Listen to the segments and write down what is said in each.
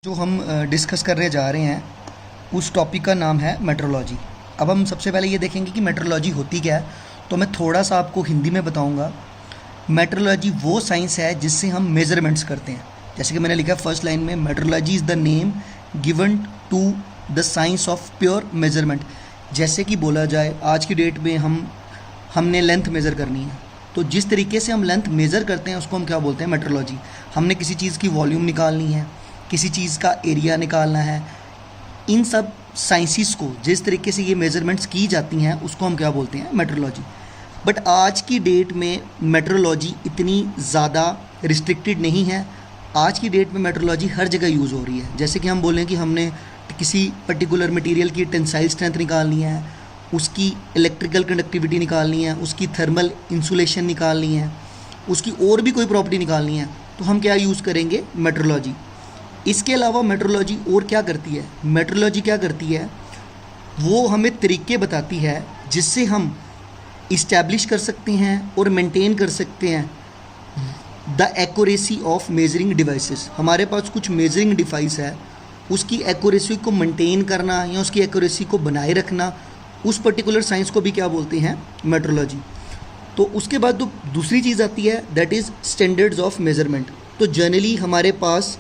जो हम डिस्कस करने जा रहे हैं उस टॉपिक का नाम है मेट्रोलॉजी। अब हम सबसे पहले ये देखेंगे कि मेट्रोलॉजी होती क्या है। तो मैं थोड़ा सा आपको हिंदी में बताऊंगा। मेट्रोलॉजी वो साइंस है जिससे हम मेजरमेंट्स करते हैं। जैसे कि मैंने लिखा फर्स्ट लाइन में, metrology is the name given to the science of pure measurement. जैसे कि बोला जाए आज की डेट में हमने लेंथ मेज़र करनी है, तो जिस तरीके से हम लेंथ मेज़र करते हैं उसको हम क्या बोलते हैं, मेट्रोलॉजी। हमने किसी चीज़ की वॉल्यूम निकालनी है, किसी चीज़ का एरिया निकालना है, इन सब साइंसिस को जिस तरीके से ये मेजरमेंट्स की जाती हैं उसको हम क्या बोलते हैं, मेट्रोलॉजी। बट आज की डेट में मेट्रोलॉजी इतनी ज़्यादा रिस्ट्रिक्टेड नहीं है। आज की डेट में मेट्रोलॉजी हर जगह यूज़ हो रही है। जैसे कि हम बोलें कि हमने किसी पर्टिकुलर मटेरियल की टेंसाइल स्ट्रेंथ निकालनी है, उसकी इलेक्ट्रिकल कंडक्टिविटी निकालनी है, उसकी थर्मल इंसुलेशन निकालनी है, उसकी और भी कोई प्रॉपर्टी निकालनी है, तो हम क्या यूज़ करेंगे, मेट्रोलॉजी। इसके अलावा मेट्रोलॉजी और क्या करती है, मेट्रोलॉजी क्या करती है, वो हमें तरीके बताती है जिससे हम इस्टेब्लिश कर सकते हैं और मेंटेन कर सकते हैं the accuracy of measuring devices. हमारे पास कुछ मेजरिंग डिवाइस है, उसकी एक्यूरेसी को मेंटेन करना या उसकी एक्यूरेसी को बनाए रखना, उस पर्टिकुलर साइंस को भी क्या बोलते हैं, मेट्रोलॉजी। तो उसके बाद जो दूसरी चीज़ आती है that is standards of measurement. तो जनरली हमारे पास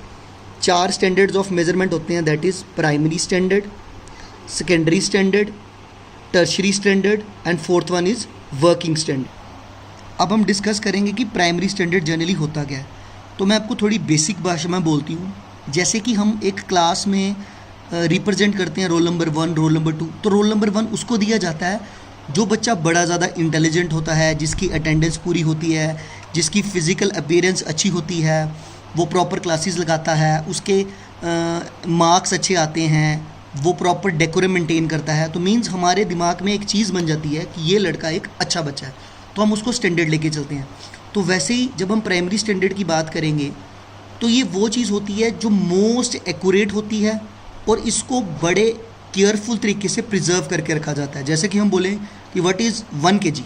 4 स्टैंडर्ड्स ऑफ मेजरमेंट होते हैं, that is primary standard, secondary standard, tertiary standard and fourth one is working standard. अब हम डिस्कस करेंगे कि प्राइमरी स्टैंडर्ड जनरली होता क्या है। तो मैं आपको थोड़ी बेसिक भाषा में बोलती हूँ। जैसे कि हम एक क्लास में रिप्रेजेंट करते हैं रोल नंबर 1, रोल नंबर 2। तो रोल नंबर 1 उसको दिया जाता है जो बच्चा बड़ा ज़्यादा इंटेलिजेंट होता है, जिसकी अटेंडेंस पूरी होती है, जिसकी फ़िज़िकल अपीयरेंस अच्छी होती है, वो प्रॉपर क्लासेस लगाता है, उसके मार्क्स अच्छे आते हैं, वो प्रॉपर डेकोरम मेंटेन करता है। तो मींस हमारे दिमाग में एक चीज़ बन जाती है कि ये लड़का एक अच्छा बच्चा है, तो हम उसको स्टैंडर्ड लेके चलते हैं। तो वैसे ही जब हम प्राइमरी स्टैंडर्ड की बात करेंगे तो ये वो चीज़ होती है जो मोस्ट एक्यूरेट होती है और इसको बड़े केयरफुल तरीके से प्रिजर्व करके रखा जाता है। जैसे कि हम बोलें कि व्हाट इज़ 1 kg,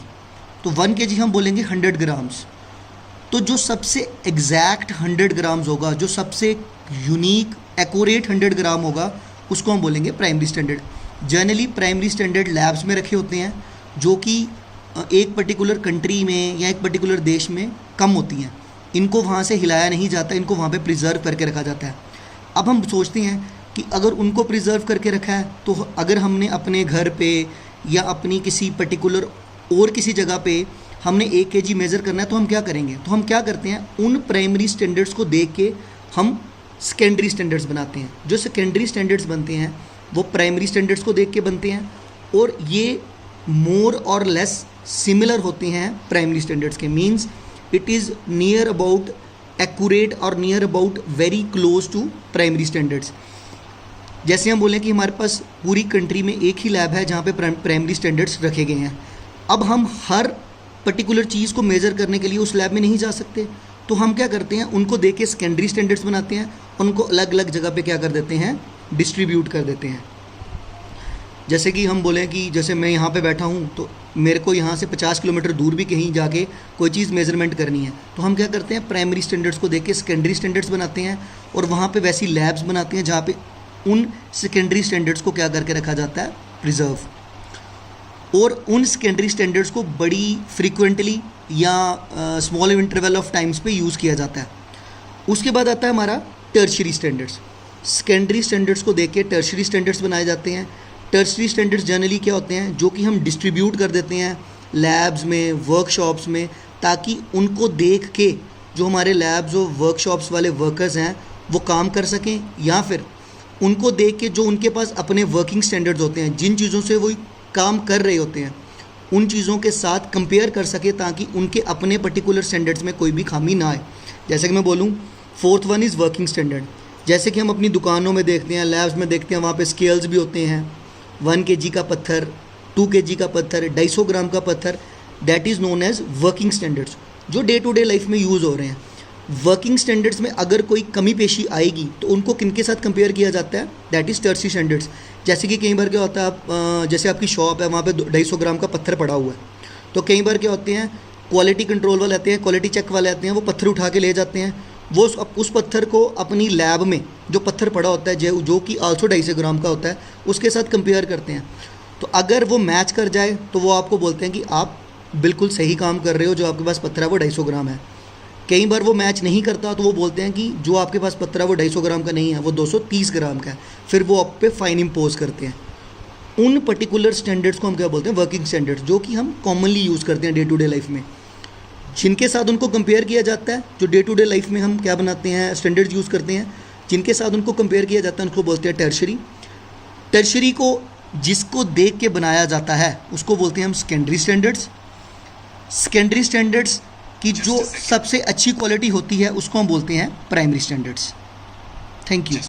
तो 1 kg हम बोलेंगे 100 ग्राम्स। तो जो सबसे एग्जैक्ट 100 ग्राम्स होगा, जो सबसे यूनिक एक्यूरेट 100 ग्राम होगा, उसको हम बोलेंगे primary standard. Generally primary standard labs में रखे होते हैं जो कि एक पर्टिकुलर कंट्री में या एक पर्टिकुलर देश में कम होती हैं। इनको वहाँ से हिलाया नहीं जाता, इनको वहाँ पे प्रिजर्व करके रखा जाता है। अब हम सोचते हैं कि अगर उनको प्रिजर्व करके रखा है तो अगर हमने अपने घर पे या अपनी किसी पर्टिकुलर और किसी जगह पे हमने 1 kg मेज़र करना है तो हम क्या करेंगे, तो हम क्या करते हैं, उन प्राइमरी स्टैंडर्ड्स को देख के हम सेकेंडरी स्टैंडर्ड्स बनाते हैं। जो सेकेंडरी स्टैंडर्ड्स बनते हैं वो प्राइमरी स्टैंडर्ड्स को देख के बनते हैं और ये मोर और लेस सिमिलर होते हैं प्राइमरी स्टैंडर्ड्स के। Means it is near about accurate और near about very close to primary standards. जैसे हम बोलें कि हमारे पास पूरी कंट्री में एक ही लैब है जहाँ पे प्राइमरी स्टैंडर्ड्स रखे गए हैं। अब हम हर पर्टिकुलर चीज़ को मेज़र करने के लिए उस लैब में नहीं जा सकते, तो हम क्या करते हैं, उनको देख के सेकेंडरी स्टैंडर्ड्स बनाते हैं, उनको अलग अलग जगह पे क्या कर देते हैं, डिस्ट्रीब्यूट कर देते हैं। जैसे कि हम बोलें कि जैसे मैं यहाँ पे बैठा हूँ तो मेरे को यहाँ से 50 किलोमीटर दूर भी कहीं जाके कोई चीज़ मेजरमेंट करनी है, तो हम क्या करते हैं, प्राइमरी स्टैंडर्ड्स को देख के सेकेंडरी स्टैंडर्ड्स बनाते हैं और वहाँ पे वैसी लैब्स बनाते हैं जहाँ पे उन सेकेंडरी स्टैंडर्ड्स को क्या करके रखा जाता है, प्रिजर्व। और उन सेकेंडरी स्टैंडर्ड्स को बड़ी फ्रीक्वेंटली या स्मॉल इंटरवल ऑफ टाइम्स पे यूज़ किया जाता है। उसके बाद आता है हमारा टर्शरी स्टैंडर्ड्स। सेकेंडरी स्टैंडर्ड्स को देख के टर्शरी स्टैंडर्ड्स बनाए जाते हैं। टर्शरी स्टैंडर्ड्स जनरली क्या होते हैं, जो कि हम डिस्ट्रीब्यूट कर देते हैं लैब्स में, वर्कशॉप्स में, ताकि उनको देख के जो हमारे लैब्स और वर्कशॉप्स वाले वर्कर्स हैं वो काम कर सकें, या फिर उनको देख के जो उनके पास अपने वर्किंग स्टैंडर्ड्स होते हैं, जिन चीज़ों से वो काम कर रहे होते हैं, उन चीज़ों के साथ कंपेयर कर सके ताकि उनके अपने पर्टिकुलर स्टैंडर्ड्स में कोई भी खामी ना आए। जैसे कि मैं बोलूँ, fourth one is working standard. जैसे कि हम अपनी दुकानों में देखते हैं, लैब्स में देखते हैं, वहाँ पे स्केल्स भी होते हैं, 1 kg का पत्थर, 2 kg का पत्थर, 250 ग्राम का पत्थर, that is known as working standards, जो डे टू डे लाइफ में यूज़ हो रहे हैं। वर्किंग स्टैंडर्ड्स में अगर कोई कमी पेशी आएगी तो उनको किन के साथ कंपेयर किया जाता है, दैट इज़ टर्शरी स्टैंडर्ड्स। जैसे कि कई बार क्या होता है, आप जैसे आपकी शॉप है, वहाँ पे 250 ग्राम का पत्थर पड़ा हुआ है, तो कई बार क्या होते हैं, क्वालिटी कंट्रोल वाले आते हैं, क्वालिटी चेक वाले आते हैं, वो पत्थर उठा के ले जाते हैं, वो उस पत्थर को अपनी लैब में जो पत्थर पड़ा होता है जो कि आल्सो 250 ग्राम का होता है, उसके साथ कंपेयर करते हैं। तो अगर वो मैच कर जाए तो वो आपको बोलते हैं कि आप बिल्कुल सही काम कर रहे हो, जो आपके पास पत्थर है वो 250 ग्राम है। कई बार वो मैच नहीं करता तो वो बोलते हैं कि जो आपके पास पत्थर है वो 250 ग्राम का नहीं है, वो 230 ग्राम का है। फिर वो आप पे फाइन इम्पोज करते हैं। उन पर्टिकुलर स्टैंडर्ड्स को हम क्या बोलते हैं, वर्किंग स्टैंडर्ड्स, जो कि हम कॉमनली यूज़ करते हैं डे टू डे लाइफ में, जिनके साथ उनको कंपेयर किया जाता है। जो डे टू डे लाइफ में हम क्या बनाते हैं, स्टैंडर्ड्स यूज़ करते हैं, जिनके साथ उनको कंपेयर किया जाता है, उनको बोलते हैं टर्शरी। टर्शरी को जिसको देख के बनाया जाता है उसको बोलते हैं हम सेकेंडरी स्टैंडर्ड्स। सेकेंडरी स्टैंडर्ड्स की जो सबसे अच्छी क्वालिटी होती है उसको हम बोलते हैं प्राइमरी स्टैंडर्ड्स। Thank you.